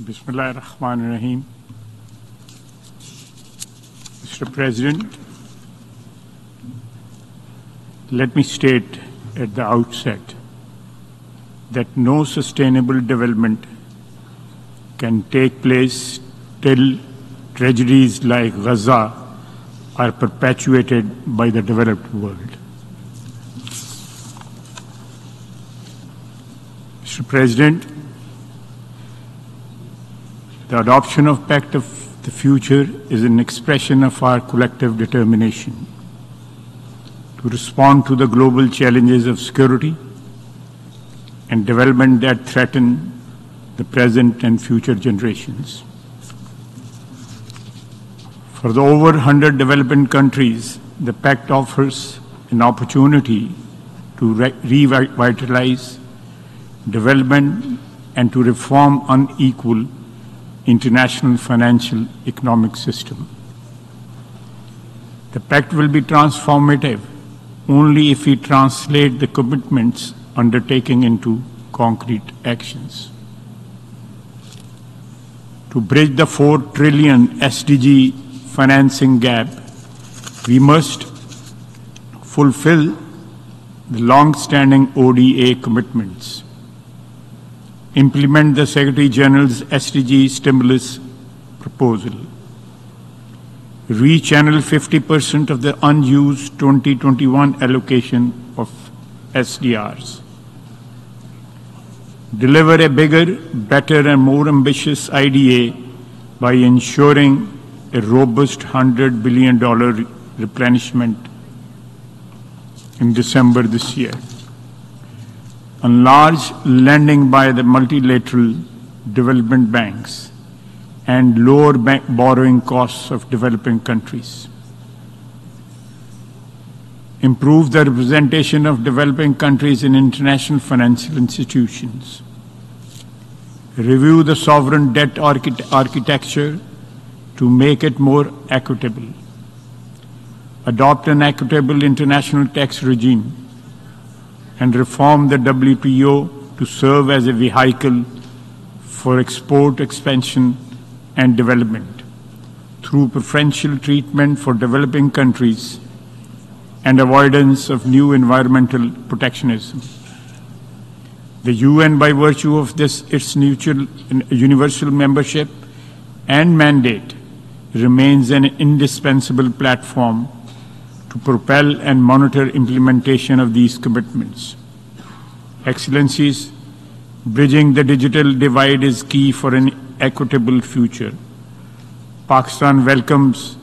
Bismillah ar-Rahman ar-Rahim. Mr. President, let me state at the outset that no sustainable development can take place till tragedies like Gaza are perpetuated by the developed world. Mr. President, the adoption of Pact of the Future is an expression of our collective determination to respond to the global challenges of security and development that threaten the present and future generations. For the over 100 developing countries, the Pact offers an opportunity to revitalize development and to reform unequal international financial economic system. The Pact will be transformative only if we translate the commitments undertaken into concrete actions. To bridge the 4 trillion SDG financing gap, we must fulfill the long-standing ODA commitments, implement the Secretary General's SDG stimulus proposal, rechannel 50% of the unused 2021 allocation of SDRs, deliver a bigger, better and more ambitious IDA by ensuring a robust $100 billion replenishment in December this year, enlarge lending by the multilateral development banks, and lower borrowing costs of developing countries. Improve the representation of developing countries in international financial institutions. Review the sovereign debt architecture to make it more equitable. Adopt an equitable international tax regime and reform the WTO to serve as a vehicle for export expansion and development through preferential treatment for developing countries and avoidance of new environmental protectionism. The UN, by virtue of its universal membership and mandate, remains an indispensable platform to propel and monitor implementation of these commitments. Excellencies, bridging the digital divide is key for an equitable future. Pakistan welcomes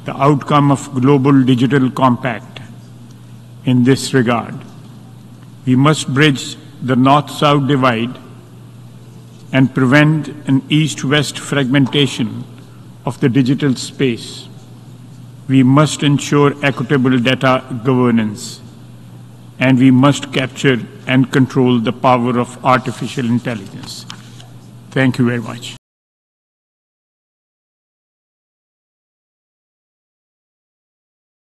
the outcome of Global Digital Compact in this regard. We must bridge the North-South divide and prevent an East-West fragmentation of the digital space. We must ensure equitable data governance, and we must capture and control the power of artificial intelligence. Thank you very much.